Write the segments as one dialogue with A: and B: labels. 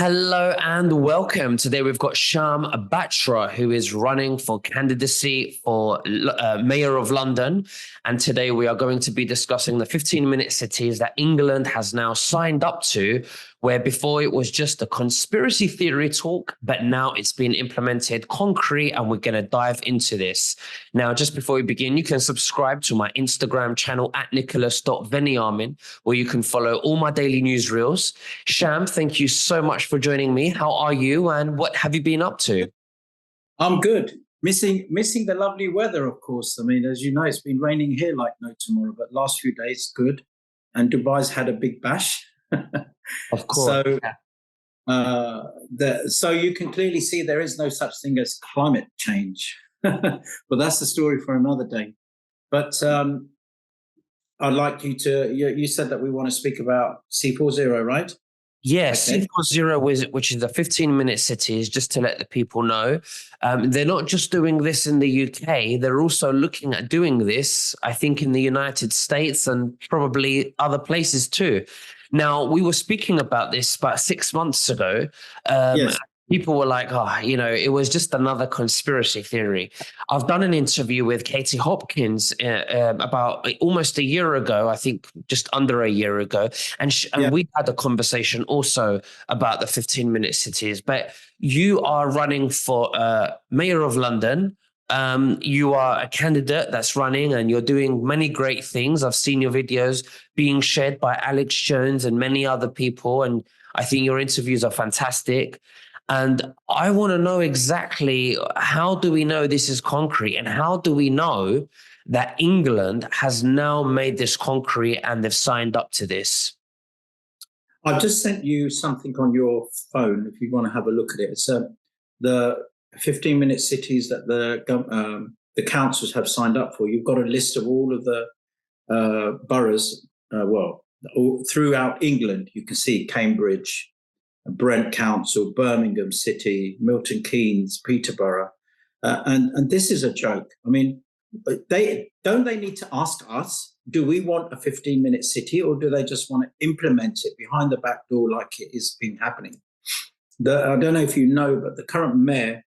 A: Hello and welcome. Today we've got Shyam Batra, who is running for candidacy for Mayor of London. And today we are going to be discussing the 15-minute cities that England has now signed up to, where before it was just a conspiracy theory talk, but now it's been implemented concrete, and we're going to dive into this. Now, just before we begin, you can subscribe to my Instagram channel at nicholas.veniamin, where you can follow all my daily newsreels. Shyam, thank you so much for joining me. How are you and what have you been up to?
B: I'm good. Missing the lovely weather, of course. I mean, as you know, it's been raining here like no tomorrow, but last few days, good. And Dubai's had a big bash.
A: Of course.
B: So, so you can clearly see there is no such thing as climate change. But that's the story for another day. But I'd like you to, you said that we want to speak about C40, right?
A: Yes,
B: Okay.
A: C40, which is the 15-minute cities, just to let the people know. They're not just doing this in the UK, they're also looking at doing this, I think, in the United States and probably other places too. Now, we were speaking about this about 6 months ago.
B: Yes.
A: People were like, oh, it was just another conspiracy theory. I've done an interview with Katie Hopkins about almost a year ago, I think just under a year ago. And we had a conversation also about the 15-minute cities. But you are running for Mayor of London. You are a candidate that's running and you're doing many great things. I've seen your videos being shared by Alex Jones and many other people. And I think your interviews are fantastic. And I want to know exactly, how do we know this is concrete, and how do we know that England has now made this concrete and they've signed up to this?
B: I've just sent you something on your phone if you want to have a look at it. It's the 15-minute cities that the councils have signed up for. You've got a list of all of the boroughs, all throughout England. You can see Cambridge, Brent Council, Birmingham City, Milton Keynes, Peterborough. And this is a joke. I mean, they need to ask us, do we want a 15-minute city, or do they just want to implement it behind the back door like it has been happening? I don't know if you know, but the current mayor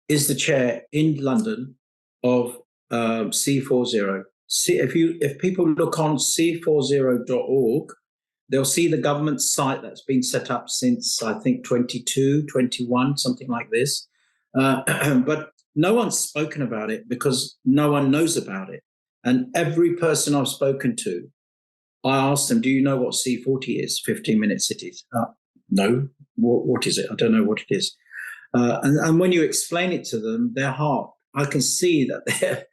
B: is the chair in London of C40. If people look on c40.org, they'll see the government site that's been set up since, I think, 22, 21, something like this. But no one's spoken about it because no one knows about it. And every person I've spoken to, I asked them, do you know what C40 is, 15-minute cities? No. What is it? I don't know what it is. And when you explain it to them, their heart, I can see that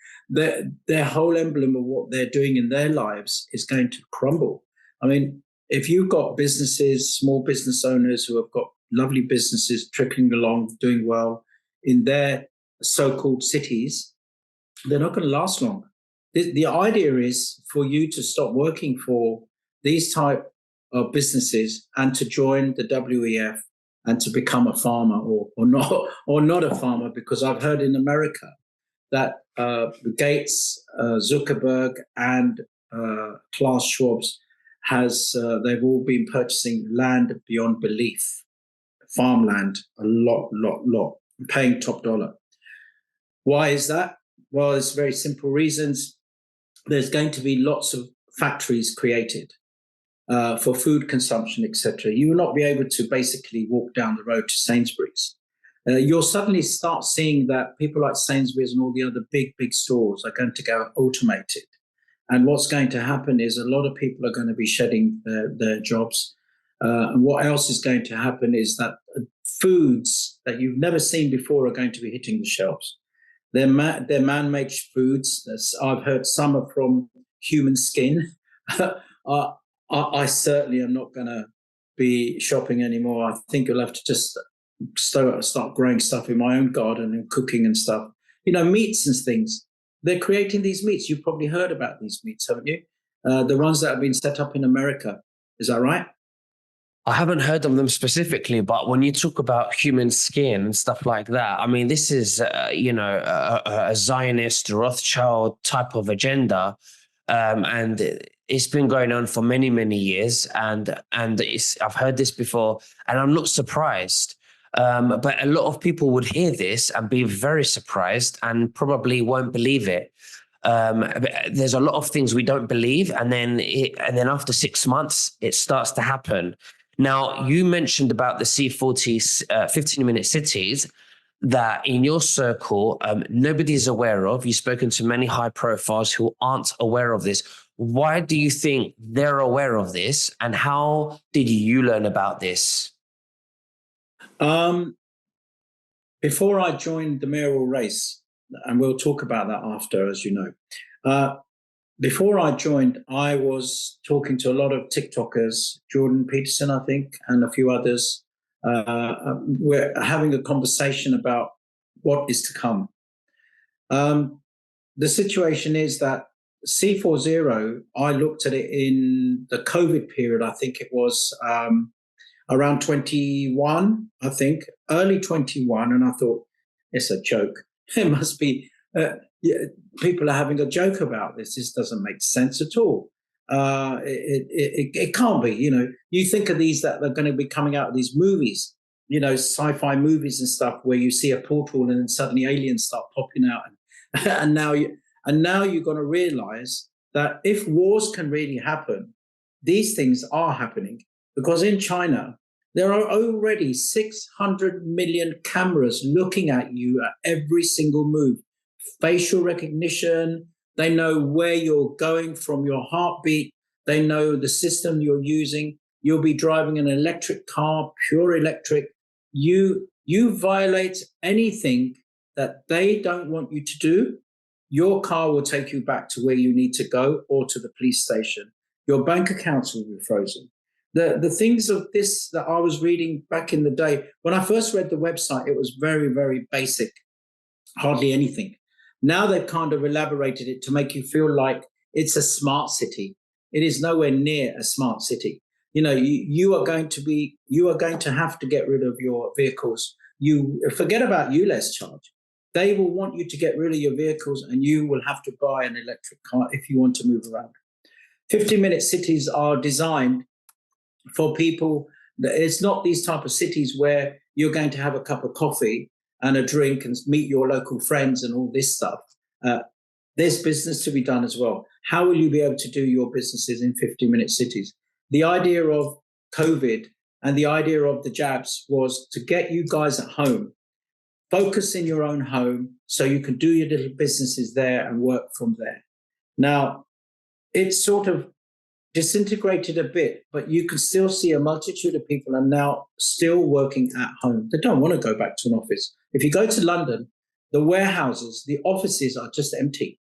B: their whole emblem of what they're doing in their lives is going to crumble. I mean, if you've got businesses, small business owners who have got lovely businesses trickling along, doing well in their so-called cities, they're not going to last long. The idea is for you to stop working for these type of businesses and to join the WEF and to become a farmer or not a farmer, because I've heard in America that Gates, Zuckerberg, and Klaus Schwab's they've all been purchasing land beyond belief, farmland, a lot, paying top dollar. Why is that? Well, it's very simple reasons. There's going to be lots of factories created for food consumption, etc. You will not be able to basically walk down the road to Sainsbury's. You'll suddenly start seeing that people like Sainsbury's and all the other big stores are going to go automated. And what's going to happen is a lot of people are going to be shedding their jobs. And what else is going to happen is that foods that you've never seen before are going to be hitting the shelves. They're man-made foods. I've heard some are from human skin. I certainly am not going to be shopping anymore. I think you'll have to just start growing stuff in my own garden and cooking and stuff. Meats and things. They're creating these meats. You've probably heard about these meats, haven't you? The ones that have been set up in America. Is that right?
A: I haven't heard of them specifically, but when you talk about human skin and stuff like that, I mean, this is, a Zionist Rothschild type of agenda. And It's been going on for many, many years, and I've heard this before, and I'm not surprised. But a lot of people would hear this and be very surprised and probably won't believe it. But there's a lot of things we don't believe, and then after 6 months, it starts to happen. Now, you mentioned about the C40 15-minute cities that in your circle, nobody's aware of. You've spoken to many high profiles who aren't aware of this. Why do you think they're aware of this? And how did you learn about this?
B: Um, Before I joined the mayoral race, and we'll talk about that after, as you know, before I joined, I was talking to a lot of TikTokers, Jordan Peterson, I think, and a few others. We're having a conversation about what is to come. The situation is that C40, I looked at it in the COVID period, I think it was around 21, I think, early 21. And I thought, it's a joke. It must be, people are having a joke about this. This doesn't make sense at all. It can't be, you think of these that are going to be coming out of these movies, sci-fi movies and stuff where you see a portal and then suddenly aliens start popping out. And now you're going to realize that if wars can really happen, these things are happening. Because in China, there are already 600 million cameras looking at you at every single move. Facial recognition, they know where you're going from your heartbeat. They know the system you're using. You'll be driving an electric car, pure electric. You violate anything that they don't want you to do, your car will take you back to where you need to go or to the police station. Your bank accounts will be frozen. The things of this that I was reading back in the day, when I first read the website, it was very, very basic, hardly anything. Now they've kind of elaborated it to make you feel like it's a smart city. It is nowhere near a smart city. You are going to have to get rid of your vehicles. You forget about ULEZ charge. They will want you to get rid of your vehicles, and you will have to buy an electric car if you want to move around. 15-minute cities are designed for people. It's not these type of cities where you're going to have a cup of coffee and a drink and meet your local friends and all this stuff. There's business to be done as well. How will you be able to do your businesses in 15-minute cities? The idea of COVID and the idea of the jabs was to get you guys at home, focus in your own home so you can do your little businesses there and work from there. Now, it's sort of disintegrated a bit, but you can still see a multitude of people are now still working at home. They don't want to go back to an office. If you go to London, the warehouses, the offices are just empty.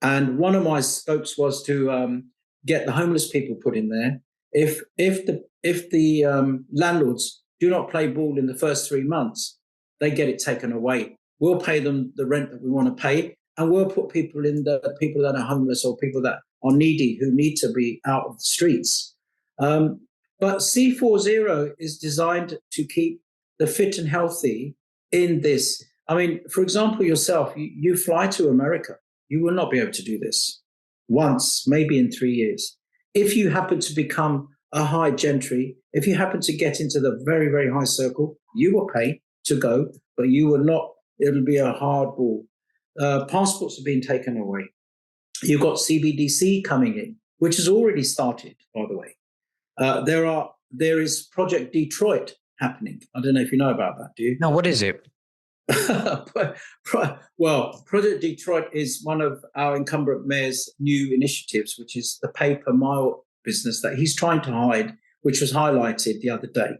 B: And one of my scopes was to get the homeless people put in there. If the landlords do not play ball in the first 3 months, they get it taken away. We'll pay them the rent that we want to pay, and we'll put people in the people that are homeless or people that are needy who need to be out of the streets. But C40 is designed to keep the fit and healthy in this. I mean, for example, yourself, you fly to America. You will not be able to do this once, maybe in 3 years. If you happen to become a high gentry, if you happen to get into the very, very high circle, you will pay to go, but you will not, it'll be a hard ball. Passports are being taken away. You've got CBDC coming in, which has already started, by the way. There is Project Detroit happening. I don't know if you know about that, do you?
A: No, what is it?
B: Well, Project Detroit is one of our incumbent mayor's new initiatives, which is the pay-per-mile business that he's trying to hide, which was highlighted the other day.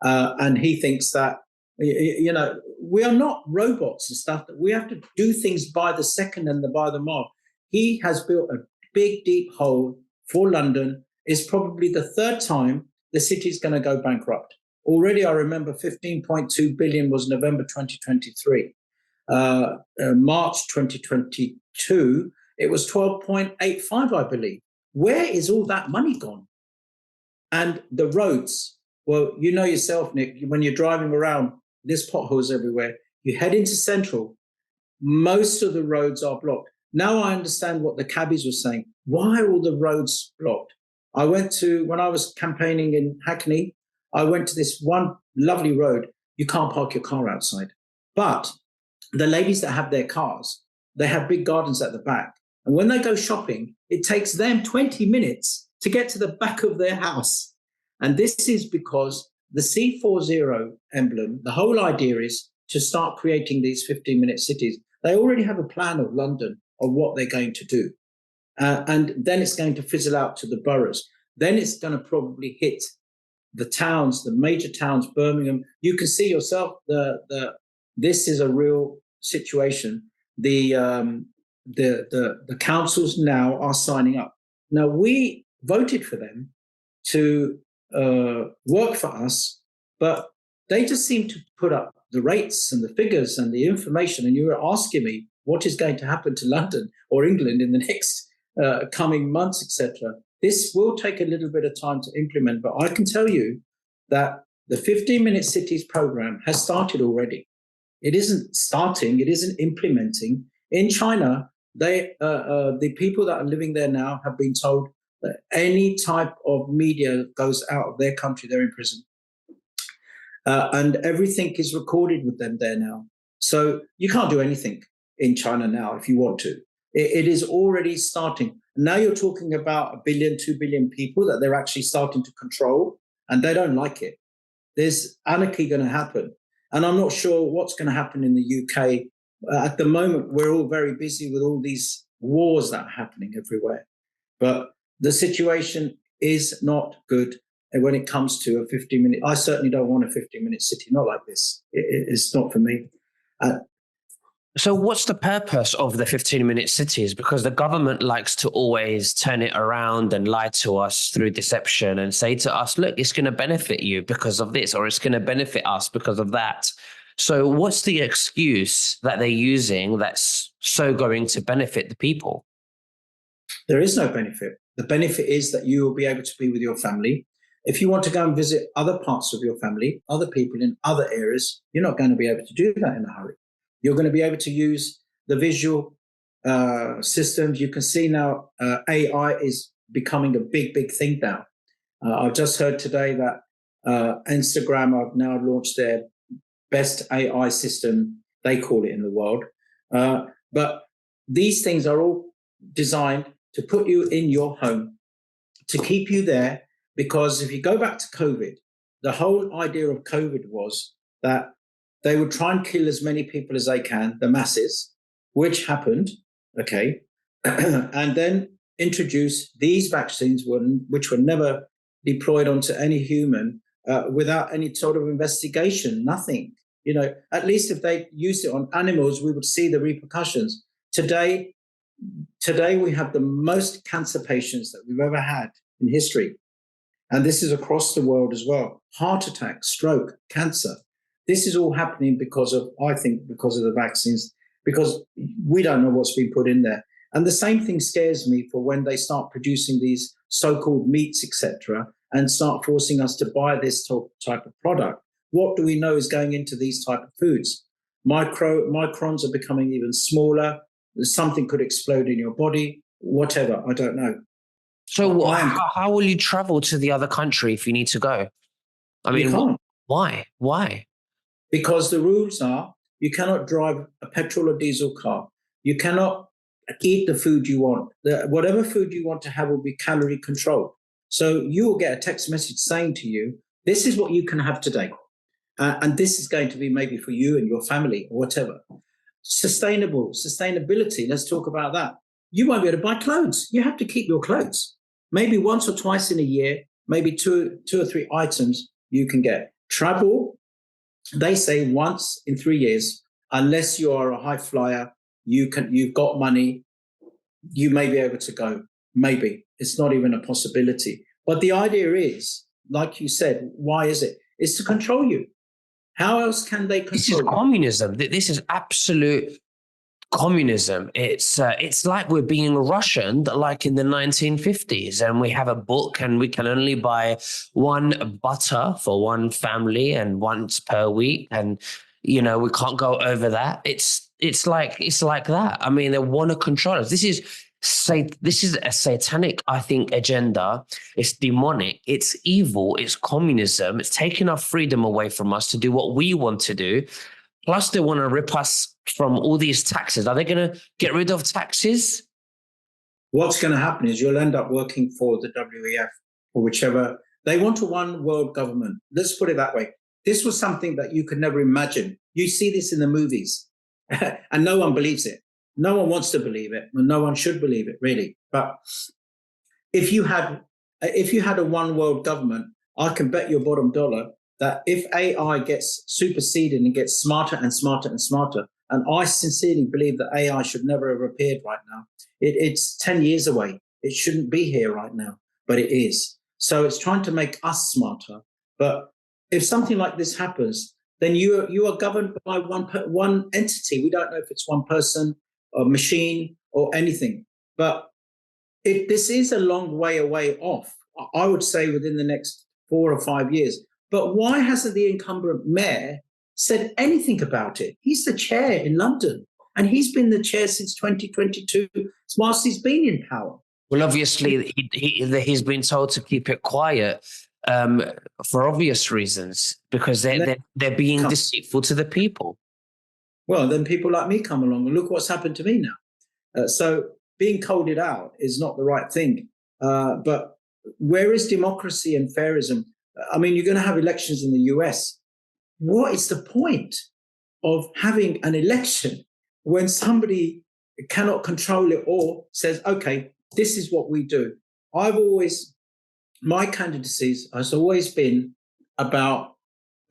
B: And he thinks that, we are not robots and stuff, that we have to do things by the second and by the mile. He has built a big, deep hole for London. It's probably the third time the city's going to go bankrupt. Already, I remember 15.2 billion was November 2023. March 2022, it was 12.85, I believe. Where is all that money gone? And the roads, well, you know yourself, Nick, when you're driving around, there's potholes everywhere. You head into Central, most of the roads are blocked. Now I understand what the cabbies were saying. Why are all the roads blocked? When I was campaigning in Hackney, I went to this one lovely road. You can't park your car outside. But the ladies that have their cars, they have big gardens at the back. And when they go shopping, it takes them 20 minutes to get to the back of their house. And this is because the C40 emblem, the whole idea is to start creating these 15-minute cities. They already have a plan of London of what they're going to do. And then it's going to fizzle out to the boroughs. Then it's going to probably hit the towns, the major towns, Birmingham. You can see yourself, this is a real situation. The councils now are signing up. Now, we voted for them to work for us, but they just seem to put up the rates and the figures and the information. And you were asking me what is going to happen to London or England in the next coming months, etc. This will take a little bit of time to implement, but I can tell you that the 15-minute cities program has started already. It isn't starting, it isn't implementing. In China, the people that are living there now have been told that any type of media goes out of their country, they're in prison. And everything is recorded with them there now. So you can't do anything in China now if you want to. It is already starting. Now you're talking about 1 billion, 2 billion people that they're actually starting to control, and they don't like it. There's anarchy going to happen. And I'm not sure what's going to happen in the UK. At the moment, we're all very busy with all these wars that are happening everywhere. But the situation is not good when it comes to a 15-minute. I certainly don't want a 15-minute city, not like this. It's not for me.
A: So what's the purpose of the 15-minute cities? Because the government likes to always turn it around and lie to us through deception and say to us, look, it's going to benefit you because of this, or it's going to benefit us because of that. So what's the excuse that they're using that's so going to benefit the people?
B: There is no benefit. The benefit is that you will be able to be with your family. If you want to go and visit other parts of your family, other people in other areas, you're not going to be able to do that in a hurry. You're going to be able to use the visual systems. You can see now AI is becoming a big, big thing now. I've just heard today that Instagram have now launched their best AI system, they call it in the world. But these things are all designed to put you in your home, to keep you there. Because if you go back to COVID, the whole idea of COVID was that they would try and kill as many people as they can, the masses, which happened, okay, and then introduce these vaccines, which were never deployed onto any human without any sort of investigation, nothing. You know, at least if they used it on animals, we would see the repercussions. Today we have the most cancer patients that we've ever had in history. And this is across the world as well. Heart attack, stroke, cancer. This is all happening because of the vaccines, because we don't know what's been put in there. And the same thing scares me for when they start producing these so-called meats, etc., and start forcing us to buy this type of product. What do we know is going into these type of foods? Microns are becoming even smaller. Something could explode in your body, whatever, I don't know.
A: So how will you travel to the other country if you need to go? I mean,
B: you can't.
A: Why? Why?
B: Because the rules are you cannot drive a petrol or diesel car. You cannot eat the food you want. Whatever food you want to have will be calorie controlled. So you will get a text message saying to you, this is what you can have today. And this is going to be maybe for you and your family or whatever. Sustainability, let's talk about that. You won't be able to buy clothes. You have to keep your clothes. Maybe once or twice in a year, maybe two or three items you can get. Travel, they say once in 3 years, unless you are a high flyer, you've got money, you may be able to go. Maybe. It's not even a possibility. But the idea is, like you said, why is it? It's to control you. How else can they control you?
A: This is communism. This is absolute communism. It's like we're being Russianed like in the 1950s, and we have a book and we can only buy one butter for one family and once per week, and we can't go over that. It's it's like that. I mean, they want to control us. This is a satanic, I think, agenda. It's demonic. It's evil. It's communism. It's taking our freedom away from us to do what we want to do. Plus, they want to rip us from all these taxes. Are they going to get rid of taxes?
B: What's going to happen is you'll end up working for the WEF or whichever. They want a one world government. Let's put it that way. This was something that you could never imagine. You see this in the movies and no one believes it. No one wants to believe it, and no one should believe it, really. But if you had a one world government, I can bet your bottom dollar that if AI gets superseded and gets smarter and smarter and smarter, and I sincerely believe that AI should never have appeared right now. It's 10 years away. It shouldn't be here right now, but it is. So it's trying to make us smarter. But if something like this happens, then you are governed by one entity. We don't know if it's one person or machine or anything. But this is a long way away off, I would say within the next 4 or 5 years. But why hasn't the incumbent mayor said anything about it? He's the chair in London, and he's been the chair since 2022, whilst he's been in power.
A: Well, obviously, he's been told to keep it quiet for obvious reasons, because they're being deceitful to the people.
B: Well, then people like me come along and look what's happened to me now. So being colded out is not the right thing. But where is democracy and fairism? I mean, you're going to have elections in the US. What is the point of having an election when somebody cannot control it or says, okay, this is what we do? My candidacy has always been about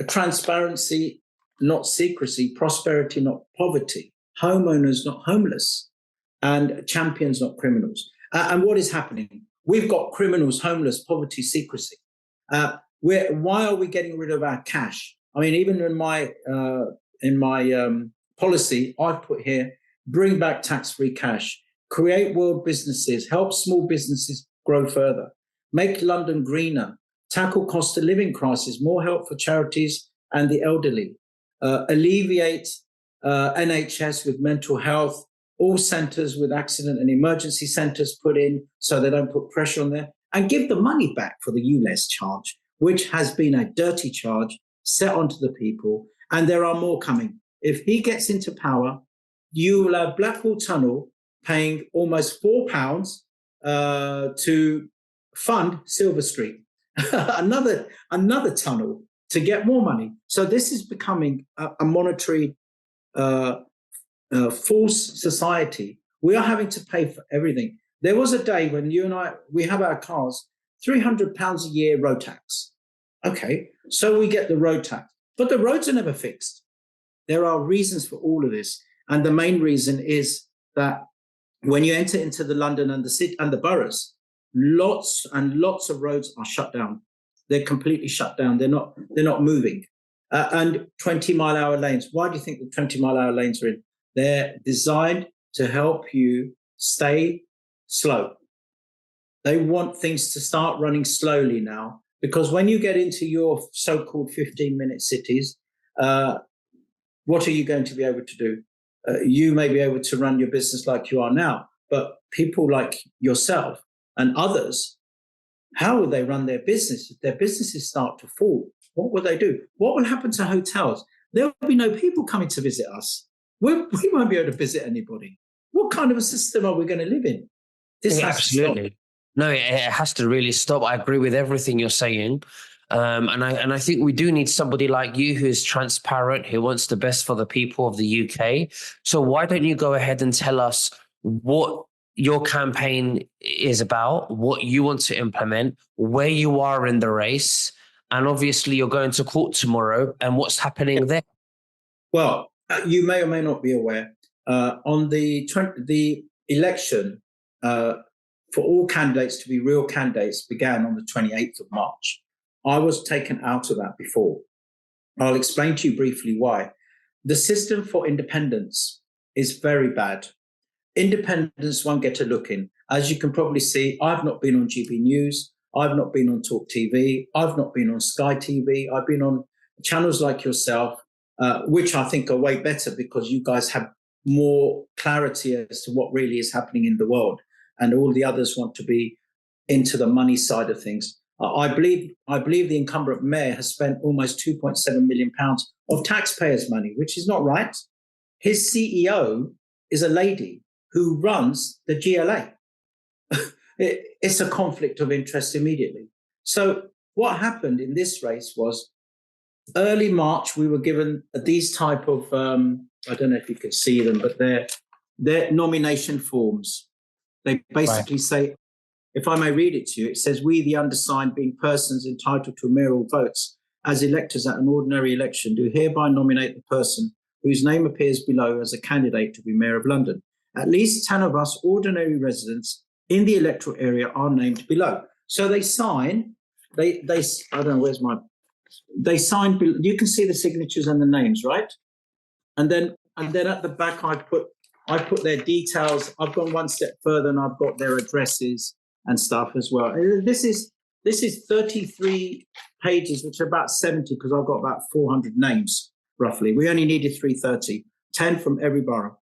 B: transparency, not secrecy, prosperity, not poverty, homeowners, not homeless, and champions, not criminals. And what is happening? We've got criminals, homeless, poverty, secrecy. Why are we getting rid of our cash? I mean, even in my policy, I've put here, bring back tax-free cash, create world businesses, help small businesses grow further, make London greener, tackle cost of living crisis, more help for charities and the elderly, alleviate NHS with mental health, all centres with accident and emergency centres put in so they don't put pressure on there, and give the money back for the ULEZ charge, which has been a dirty charge set onto the people, and there are more coming. If he gets into power, you will have Blackwall Tunnel paying almost £4 to fund Silver Street, another tunnel to get more money. So this is becoming a monetary false society. We are having to pay for everything. There was a day when you and I, we have our cars, £300 a year road tax. Okay, so we get the road tax, but the roads are never fixed. There are reasons for all of this. And the main reason is that when you enter into the London and the city and the boroughs, lots and lots of roads are shut down. They're completely shut down. They're not moving. And 20-mile-hour lanes. Why do you think the 20-mile-hour lanes are in? They're designed to help you stay slow. They want things to start running slowly now, because when you get into your so-called 15-minute cities, what are you going to be able to do? You may be able to run your business like you are now, but people like yourself and others, how will they run their business if their businesses start to fall? What will they do? What will happen to hotels? There will be no people coming to visit us. We won't be able to visit anybody. What kind of a system are we going to live in? This has
A: Absolutely.
B: to stop.
A: No, it has to really stop. I agree with everything you're saying. And I think we do need somebody like you who is transparent, who wants the best for the people of the UK. So why don't you go ahead and tell us what your campaign is about, what you want to implement, where you are in the race, and obviously you're going to court tomorrow, and what's happening there?
B: Well, you may or may not be aware, on the election for all candidates to be real candidates began on the 28th of March. I was taken out of that before. I'll explain to you briefly why. The system for independence is very bad. Independents won't get a look in. As you can probably see, I've not been on GB News. I've not been on Talk TV. I've not been on Sky TV. I've been on channels like yourself, which I think are way better because you guys have more clarity as to what really is happening in the world, and all the others want to be into the money side of things. I believe the incumbent mayor has spent almost £2.7 million of taxpayers' money, which is not right. His CEO is a lady who runs the GLA. It's a conflict of interest immediately. So what happened in this race was early March, we were given these type of, I don't know if you can see them, but they're nomination forms. They basically say, if I may read it to you, it says, we, the undersigned, being persons entitled to mayoral votes as electors at an ordinary election, do hereby nominate the person whose name appears below as a candidate to be Mayor of London. At least 10 of us ordinary residents in the electoral area are named below. So they sign, I don't know, they sign, you can see the signatures and the names, right? And then at the back, I put their details. I've gone one step further and I've got their addresses and stuff as well. This is 33 pages, which are about 70, because I've got about 400 names, roughly. We only needed 330, 10 from every borough.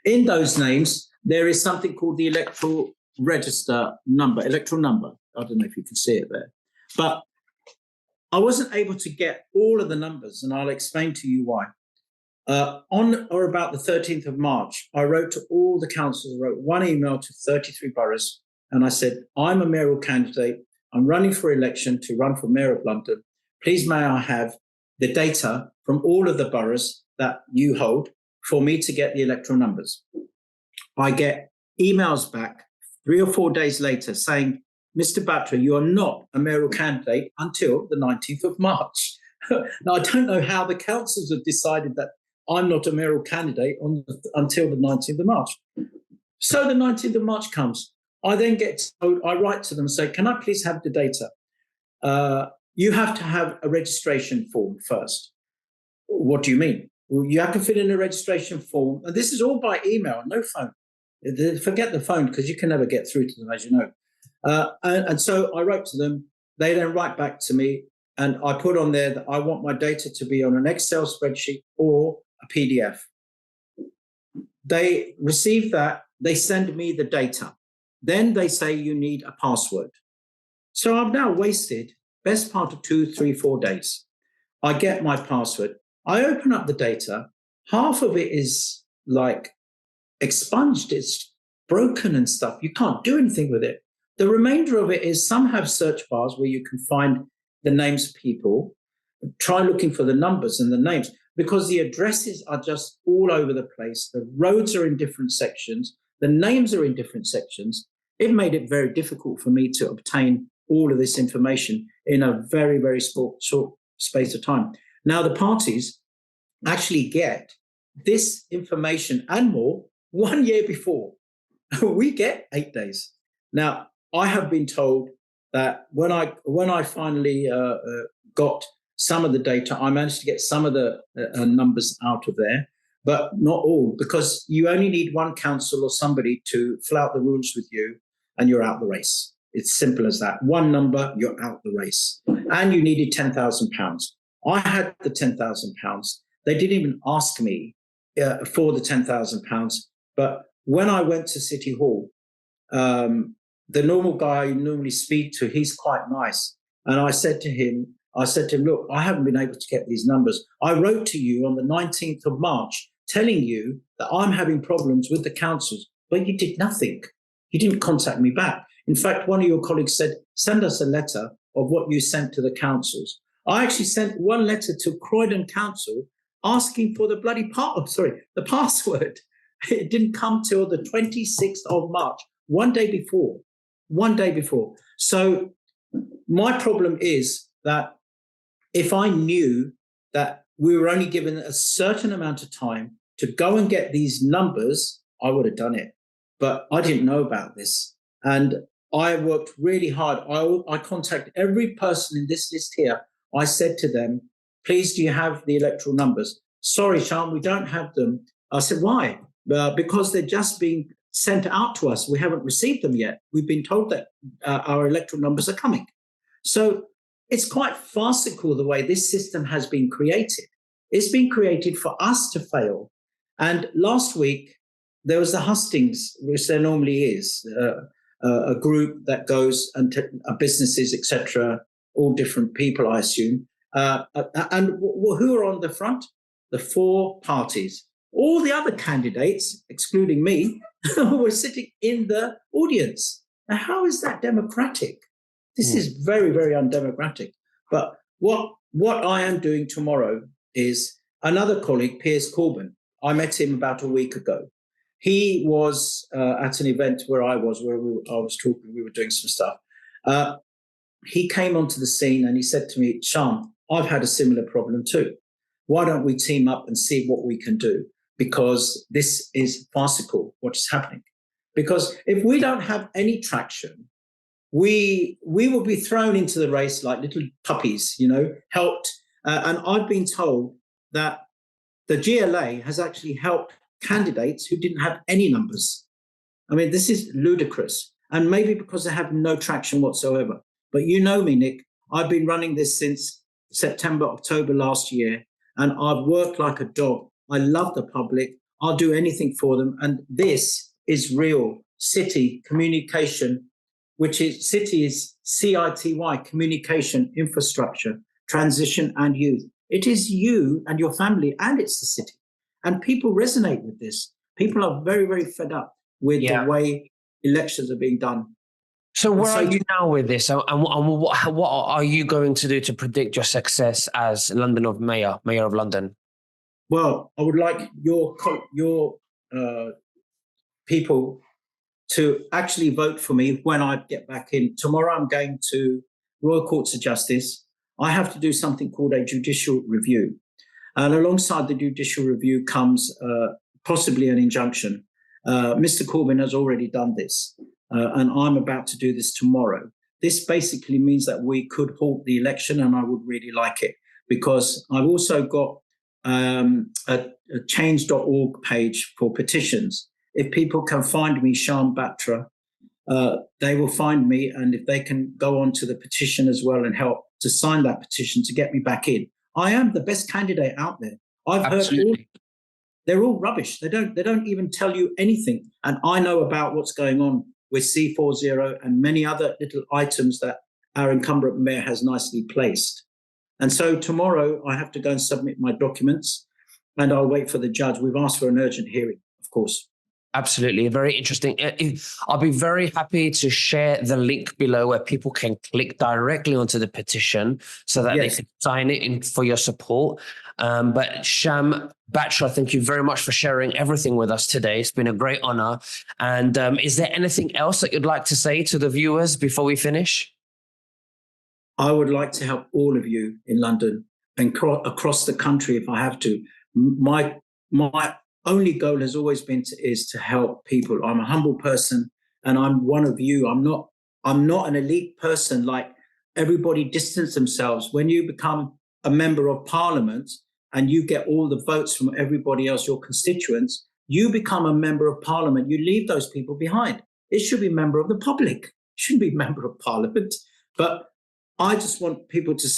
B: In those names, there is something called the electoral number. I don't know if you can see it there. But I wasn't able to get all of the numbers, and I'll explain to you why. On or about the 13th of March, I wrote to all the councils, I wrote one email to 33 boroughs, and I said, I'm a mayoral candidate. I'm running for election to run for Mayor of London. Please may I have the data from all of the boroughs that you hold for me to get the electoral numbers. I get emails back 3 or 4 days later saying, Mr. Batra, you are not a mayoral candidate until the 19th of March. Now, I don't know how the councils have decided that I'm not a mayoral candidate until the 19th of March. So the 19th of March comes. I then get told, I write to them and say, can I please have the data? You have to have a registration form first. What do you mean? Well, you have to fill in a registration form. And this is all by email, no phone. Forget the phone, because you can never get through to them, as you know. And so I wrote to them. They then write back to me, and I put on there that I want my data to be on an Excel spreadsheet or a PDF. They receive that. They send me the data. Then they say you need a password. So I've now wasted best part of 2, 3, 4 days. I get my password. I open up the data. Half of it is like expunged. It's broken and stuff. You can't do anything with it. The remainder of it is, some have search bars where you can find the names of people. Try looking for the numbers and the names, because the addresses are just all over the place. The roads are in different sections. The names are in different sections. It made it very difficult for me to obtain all of this information in a very, very short space of time. Now, the parties actually get this information and more 1 year before. We get 8 days. Now, I have been told that when I finally got some of the data, I managed to get some of the numbers out of there, but not all, because you only need one council or somebody to flout the rules with you, and you're out the race. It's simple as that. One number, you're out the race. And you needed £10,000. I had the £10,000. They didn't even ask me for the £10,000. But when I went to City Hall, the normal guy I normally speak to, he's quite nice. And I said to him, look, I haven't been able to get these numbers. I wrote to you on the 19th of March telling you that I'm having problems with the councils, but you did nothing. You didn't contact me back. In fact, one of your colleagues said, send us a letter of what you sent to the councils. I actually sent one letter to Croydon Council asking for the the password. It didn't come till the 26th of March, 1 day before. 1 day before. So my problem is that if I knew that we were only given a certain amount of time to go and get these numbers, I would have done it. But I didn't know about this. And I worked really hard. I contacted every person in this list here. I said to them, please, do you have the electoral numbers? Sorry, Shyam, we don't have them. I said, why? Because they're just being sent out to us. We haven't received them yet. We've been told that our electoral numbers are coming. So it's quite farcical the way this system has been created. It's been created for us to fail. And last week, there was the hustings, which there normally is, a group that goes and businesses, etc., all different people, I assume. And who are on the front? The four parties. All the other candidates, excluding me, were sitting in the audience. Now, how is that democratic? This is very, very undemocratic. But what I am doing tomorrow is another colleague, Piers Corbyn. I met him about a week ago. He was at an event where I was talking, we were doing some stuff. He came onto the scene and he said to me, Shyam, I've had a similar problem too. Why don't we team up and see what we can do? Because this is farcical, what is happening. Because if we don't have any traction, we will be thrown into the race like little puppies, helped. And I've been told that the GLA has actually helped candidates who didn't have any numbers. I mean, this is ludicrous. And maybe because they have no traction whatsoever. But you know me, Nick, I've been running this since September, October last year, and I've worked like a dog. I love the public. I'll do anything for them. And this is real city communication, which is city is CITY, communication, infrastructure, transition and youth. It is you and your family, and it's the city. And people resonate with this. People are very, very fed up with the way elections are being done.
A: So where are you now with this? And what are you going to do to predict your success as Mayor of London?
B: Well, I would like your people to actually vote for me when I get back in. Tomorrow I'm going to Royal Courts of Justice. I have to do something called a judicial review. And alongside the judicial review comes possibly an injunction. Mr. Corbyn has already done this, and I'm about to do this tomorrow. This basically means that we could halt the election, and I would really like it, because I've also got a change.org page for petitions. If people can find me, Shyam Batra, they will find me, and if they can go on to the petition as well and help to sign that petition to get me back in. I am the best candidate out there. I've heard they're all rubbish. They don't even tell you anything. And I know about what's going on with C40 and many other little items that our incumbent mayor has nicely placed. And so tomorrow I have to go and submit my documents, and I'll wait for the judge. We've asked for an urgent hearing, of course.
A: Absolutely. Very interesting. I'll be very happy to share the link below where people can click directly onto the petition so that they can sign it in for your support. But Shyam Batra, thank you very much for sharing everything with us today. It's been a great honor. And is there anything else that you'd like to say to the viewers before we finish?
B: I would like to help all of you in London and across the country if I have to. My only goal has always been is to help people. I'm a humble person, and I'm one of you. I'm not an elite person like everybody distance themselves. When you become a member of parliament and you get all the votes from everybody else, your constituents, you become a member of parliament. You leave those people behind. It should be a member of the public. It shouldn't be a member of parliament. But I just want people to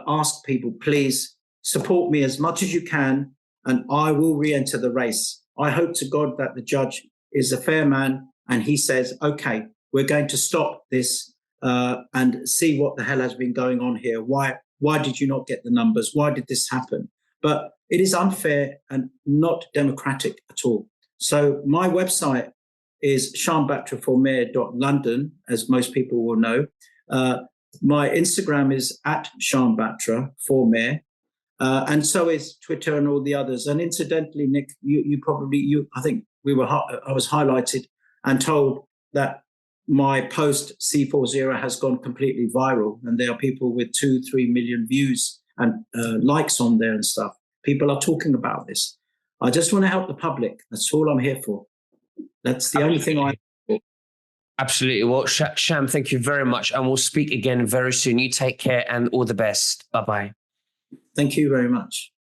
B: ask people, please support me as much as you can, and I will re-enter the race. I hope to God that the judge is a fair man and he says, okay, we're going to stop this and see what the hell has been going on here. Why did you not get the numbers? Why did this happen? But it is unfair and not democratic at all. So my website is shyambatraformayor.london, as most people will know. My Instagram is @ShyamBatra4Mayor. And so is Twitter and all the others. And incidentally, Nick, I think I was highlighted and told that my post C40 has gone completely viral, and there are people with 2-3 million views and likes on there and stuff. People are talking about this. I just want to help the public. That's all I'm here for. That's the only thing I.
A: Absolutely. Well, Shyam, thank you very much. And we'll speak again very soon. You take care and all the best. Bye-bye.
B: Thank you very much.